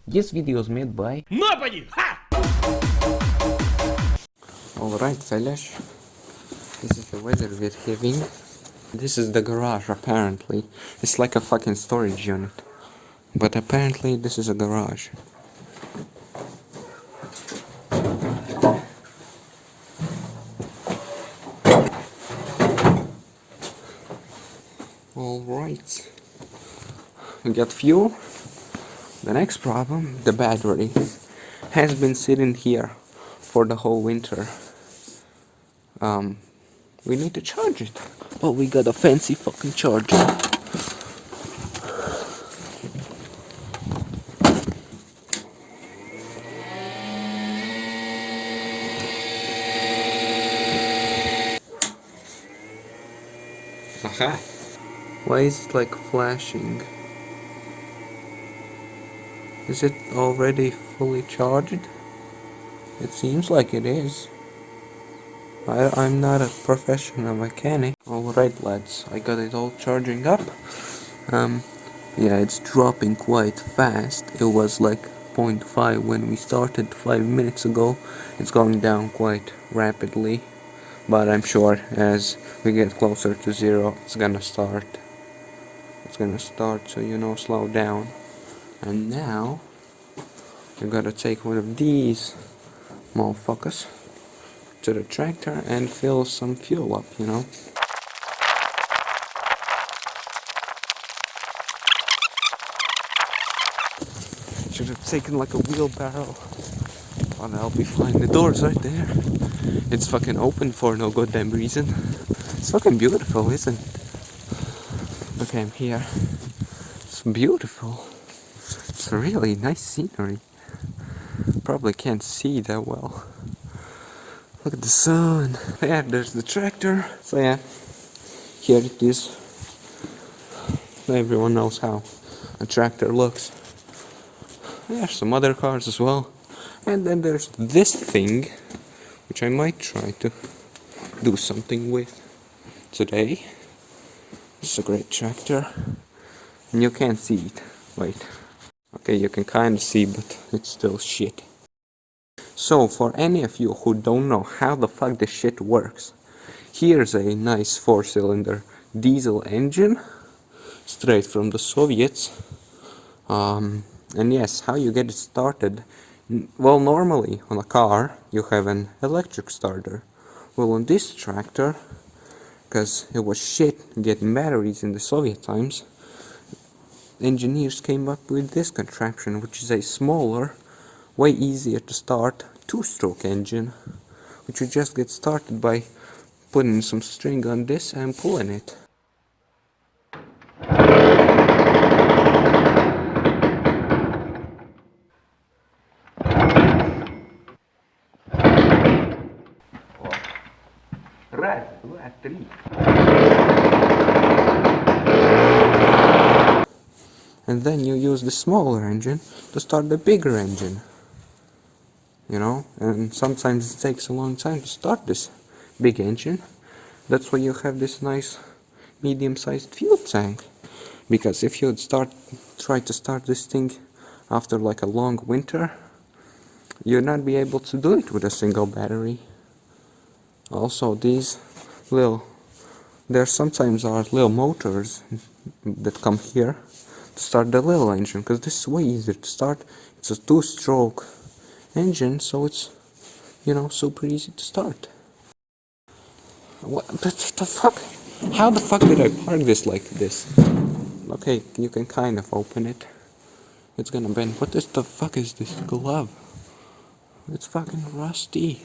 This video is made by Nobody! Alright fellas, this is the weather we're having. This is the garage apparently. It's like a fucking storage unit. But apparently this is a garage. Alright. We got fuel. The next problem, the battery has been sitting here for the whole winter. We need to charge it. But we got a fancy fucking charger. Aha! Why is it like flashing? Is it already fully charged? It seems like it is. I'm not a professional mechanic. Alright lads, I got it all charging up. Yeah, it's dropping quite fast. It was like 0.5 when we started 5 minutes ago. It's going down quite rapidly. But I'm sure as we get closer to 0, it's gonna start. It's gonna start, so you know, slow down. And now, we gotta take one of these motherfuckers to the tractor and fill some fuel up, you know. Should have taken like a wheelbarrow. But I'll be fine. The door's right there. It's fucking open for no goddamn reason. It's fucking beautiful, isn't it? Okay, I'm here. It's beautiful. It's really nice scenery. Probably can't see that well. Look at the sun. Yeah, there's the tractor. So yeah, here it is. Everyone knows how a tractor looks. There's some other cars as well. And then there's this thing, which I might try to do something with today. This is a great tractor. And you can't see it. Wait. Okay, you can kind of see, but it's still shit. So, for any of you who don't know how the fuck this shit works, here's a nice 4-cylinder diesel engine, straight from the Soviets. And yes, how you get it started? Well, normally on a car you have an electric starter. Well, on this tractor, because it was shit getting batteries in the Soviet times, engineers came up with this contraption, which is a smaller, way easier to start 2-stroke engine, which you just get started by putting some string on this and pulling it. Раз, два, три. And then you use the smaller engine to start the bigger engine. You know, and sometimes it takes a long time to start this big engine. That's why you have this nice medium-sized fuel tank. Because if you would try to start this thing after like a long winter, you'd not be able to do it with a single battery. Also, these there sometimes are little motors that come here to start the little engine, because this is way easier to start. It's a 2-stroke engine, so it's, you know, super easy to start. What the fuck? How the fuck did I park this like this? Okay, you can kind of open it. It's gonna bend. What the fuck is this glove? It's fucking rusty.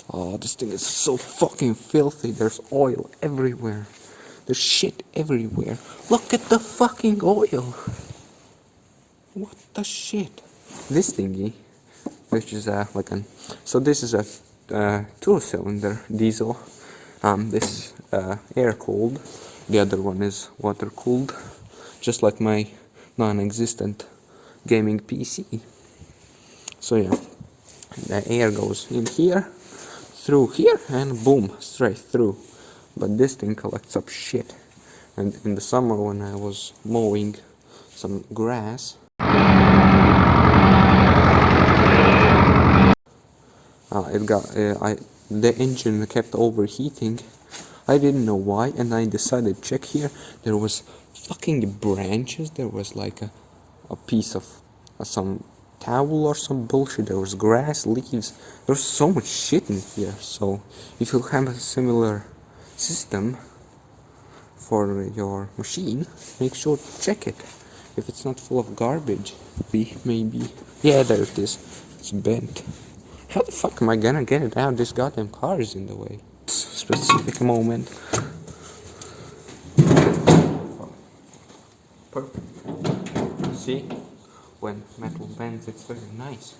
Oh, this thing is so fucking filthy. There's oil everywhere. There's shit everywhere. Look at the fucking oil. What the shit? This thingy, which is like an... So this is a 2-cylinder diesel. This air-cooled. The other one is water-cooled. Just like my non-existent gaming PC. So yeah, the air goes in here, through here, and boom, straight through. But this thing collects up shit. And in the summer when I was mowing some grass, The engine kept overheating. I didn't know why, and I decided check here. There was fucking branches. There was like a piece of some towel or some bullshit. There was grass, leaves. There's so much shit in here. So if you have a similar system for your machine, make sure to check it. If it's not full of garbage, maybe. Yeah, there it is. It's bent. How the fuck am I gonna get it out? This goddamn car is in the way. Specific moment. Perfect. See? When metal bends, it's very nice.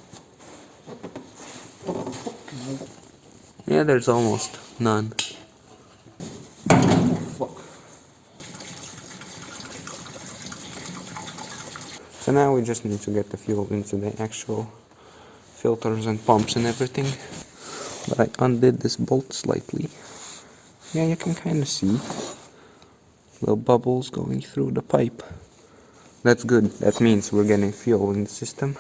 Yeah, there's almost none. Oh, fuck. So now we just need to get the fuel into the actual filters and pumps and everything. But I undid this bolt slightly. Yeah, you can kind of see little bubbles going through the pipe. That's good. That means we're getting fuel in the system.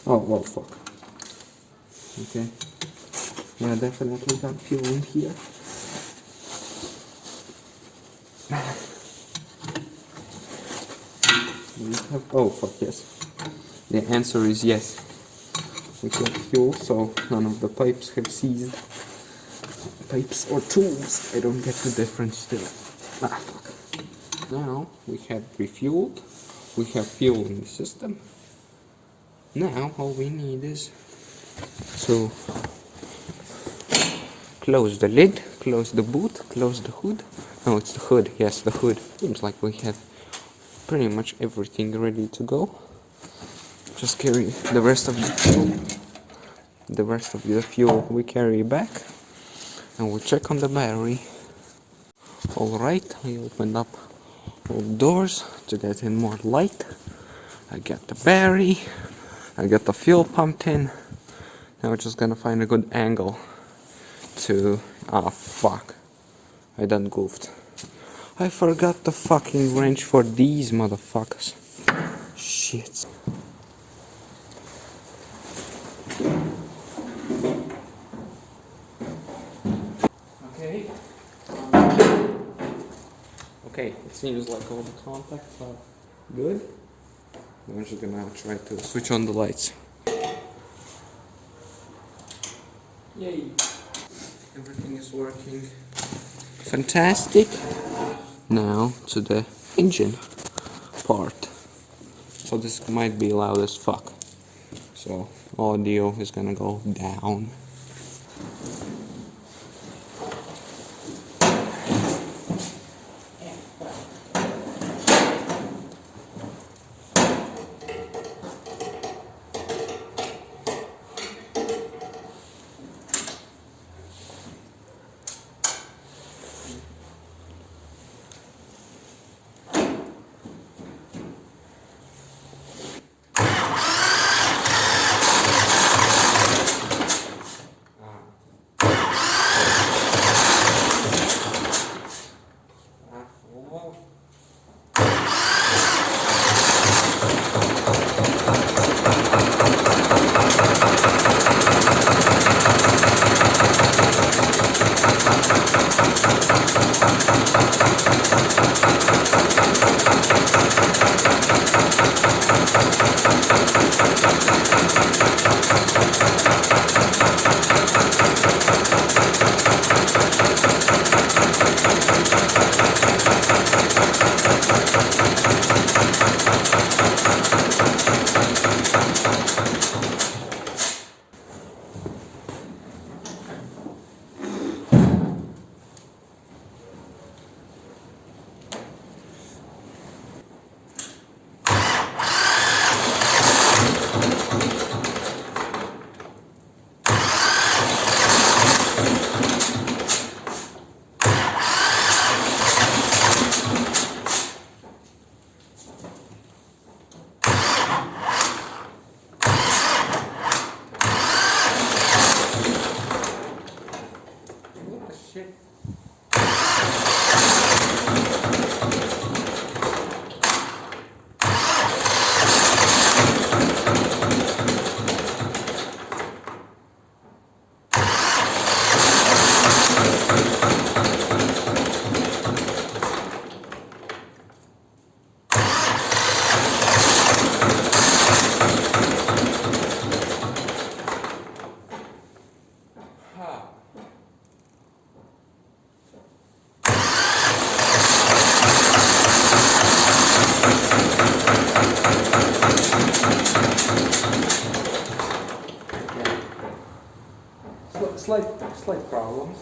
Oh, well, fuck. Okay. Yeah, definitely got fuel in here. Oh, fuck, yes. The answer is yes. We got fuel, so none of the pipes have seized. Pipes or tools. I don't get the difference still. Ah, fuck. Now we have refueled. We have fuel in the system. Now all we need is to close the lid, close the boot, close the hood. No, it's the hood. Yes, the hood. Seems like we have pretty much everything ready to go. Just carry the rest of the fuel. The rest of the fuel we carry back, and we'll check on the battery. Alright, I opened up all the doors to get in more light. I got the battery, I got the fuel pumped in. Now we're just gonna find a good angle to... Ah, fuck. I done goofed. I forgot the fucking wrench for these motherfuckers. Shit. Okay, it seems like all the contacts are good. I'm just gonna try to switch on the lights. Yay! Everything is working. Fantastic! Now to the engine part. So this might be loud as fuck. So audio is gonna go down. slight problems.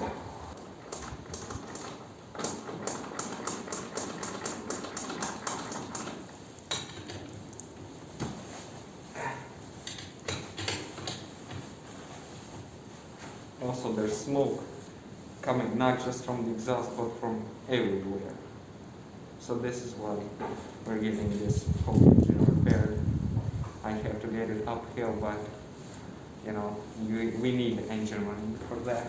Also, there's smoke coming not just from the exhaust but from everywhere. So this is why we're getting this whole engine repaired. I have to get it uphill, but you know, we need engine running for that.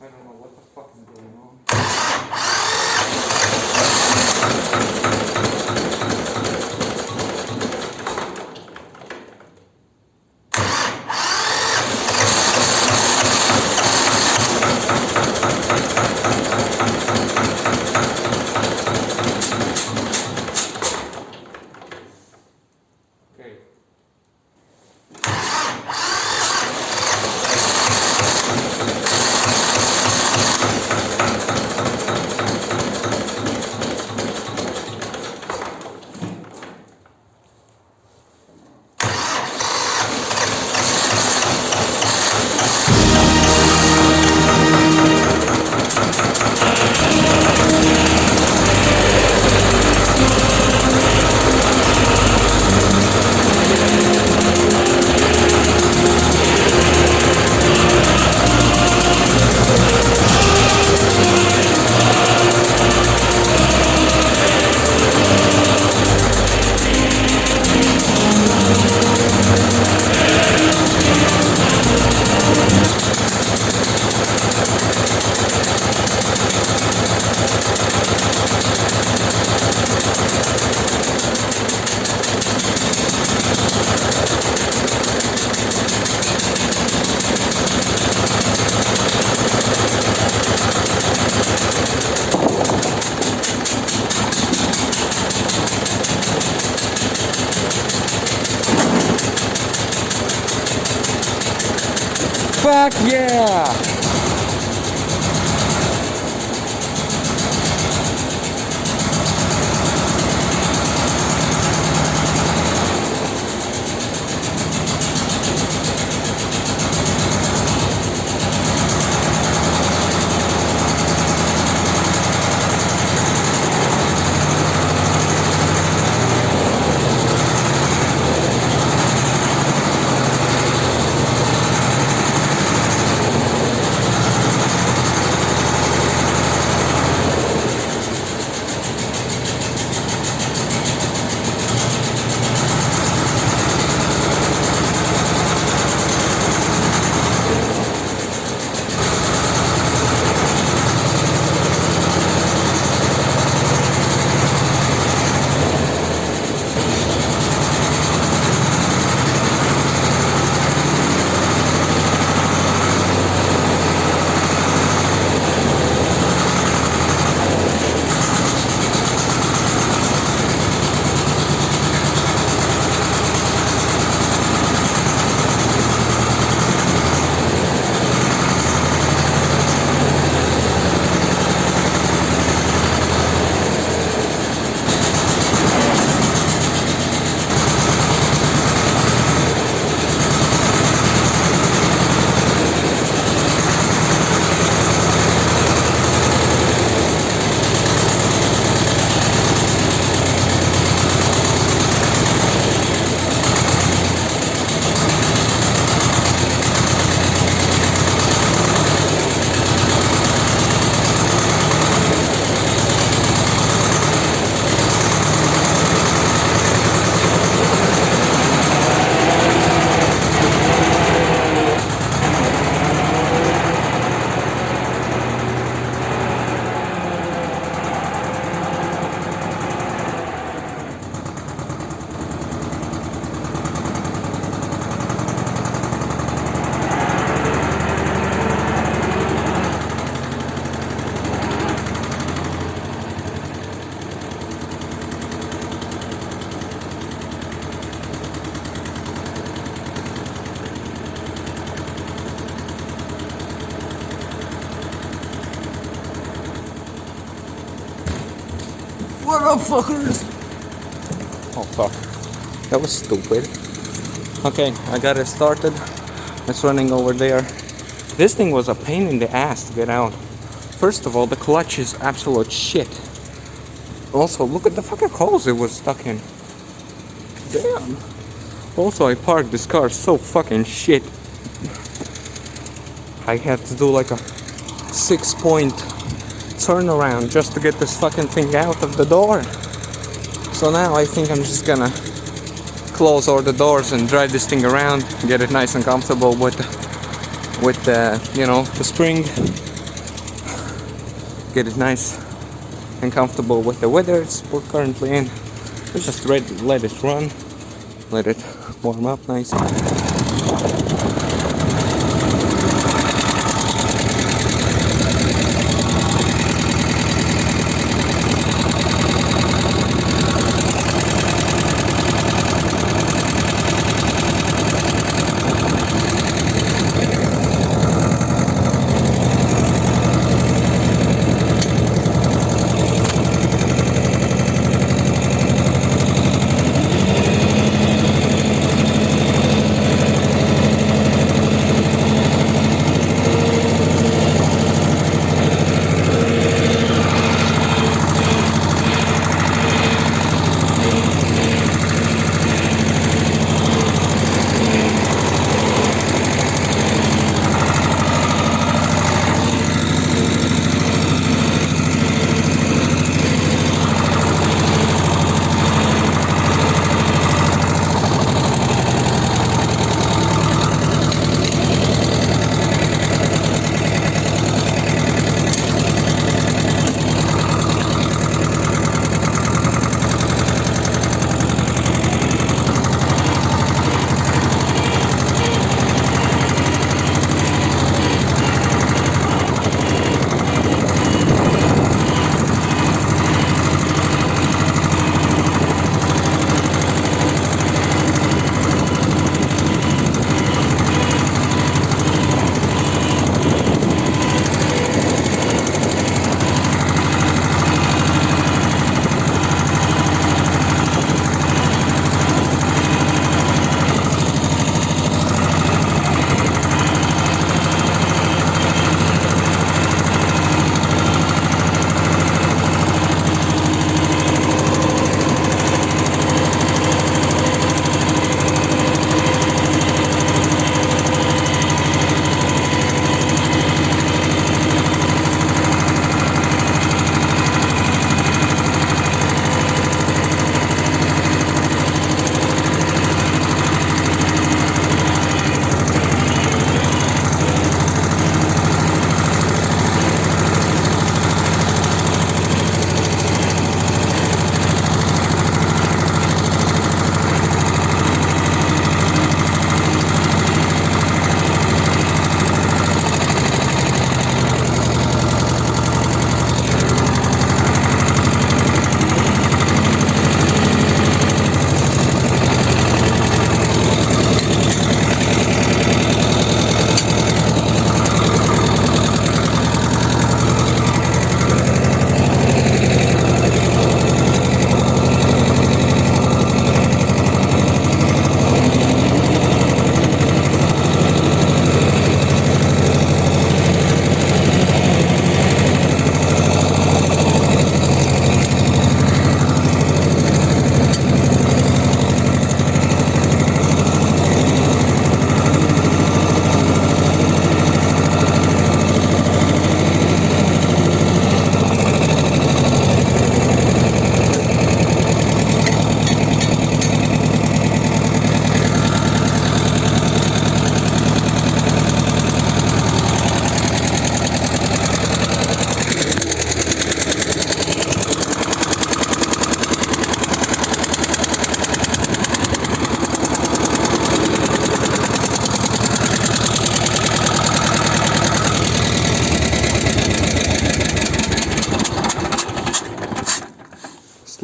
I don't know what the fuck is going on. Okay. Fuck yeah! motherfuckers! Oh fuck. That was stupid. Okay, I got it started. It's running over there. This thing was a pain in the ass to get out. First of all, the clutch is absolute shit. Also, look at the fucking holes it was stuck in. Damn. Also, I parked this car so fucking shit. I had to do like a 6-point turnaround just to get this fucking thing out of the door. So now I think I'm just gonna close all the doors and drive this thing around, get it nice and comfortable with the, you know, the spring. Get it nice and comfortable with the weather we're currently in. Just let it run, let it warm up nice.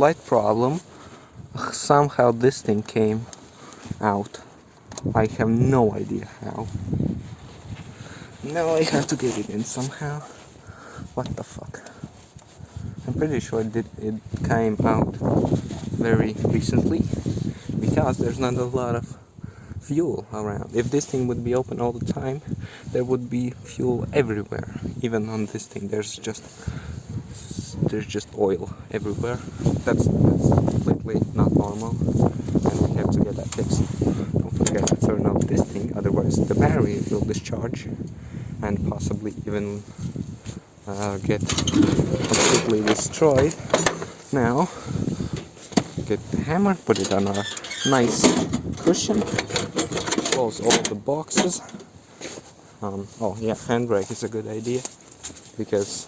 slight problem. Somehow this thing came out. I have no idea how. Now I have to get it in somehow. What the fuck? I'm pretty sure it came out very recently because there's not a lot of fuel around. If this thing would be open all the time, there would be fuel everywhere. Even on this thing, there's just oil everywhere. That's completely not normal, and we have to get that fixed. Don't forget to turn off this thing, otherwise the battery will discharge and possibly even get completely destroyed. Now, get the hammer, put it on our nice cushion, close all the boxes. Oh yeah, handbrake is a good idea because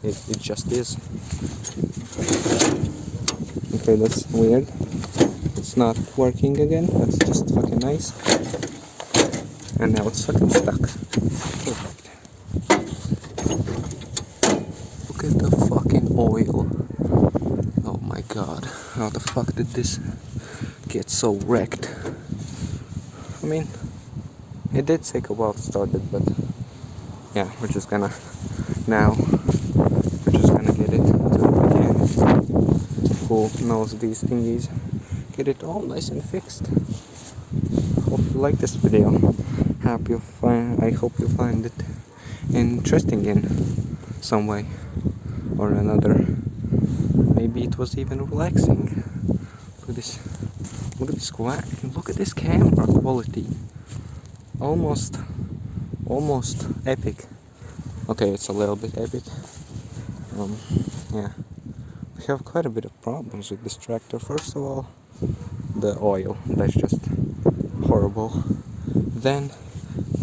it just is. Okay, that's weird. It's not working again. That's just fucking nice. And now it's fucking stuck. Perfect. Look at the fucking oil. Oh my god. How the fuck did this get so wrecked? I mean, it did take a while to start it, but yeah, we're just gonna get it to the mechanic who knows these thingies. Get it all nice and fixed. Hope you like this video. I hope you find it interesting in some way or another. Maybe it was even relaxing. Look at this quality. Look at this camera quality. Almost epic. Okay, it's a little bit epic. Yeah, we have quite a bit of problems with this tractor. First of all, the oil, that's just horrible. Then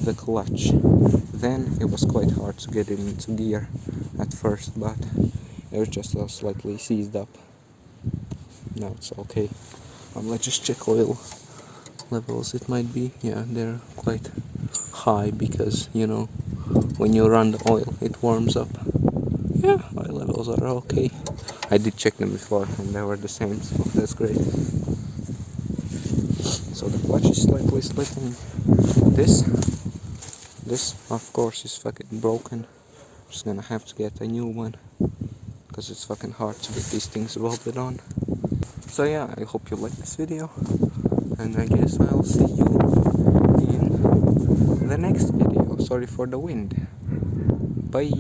the clutch. Then it was quite hard to get it into gear at first, but it was just slightly seized up. Now it's okay. Let's just check oil levels. It might be, yeah, they're quite high because, you know, when you run the oil, it warms up. Yeah, oil levels are okay. I did check them before and they were the same, so that's great. So the clutch is slightly slipping. This of course is fucking broken. Just gonna have to get a new one because it's fucking hard to get these things welded on. So yeah, I hope you like this video, and I guess I'll see you in the next video. Sorry for the wind. Bye.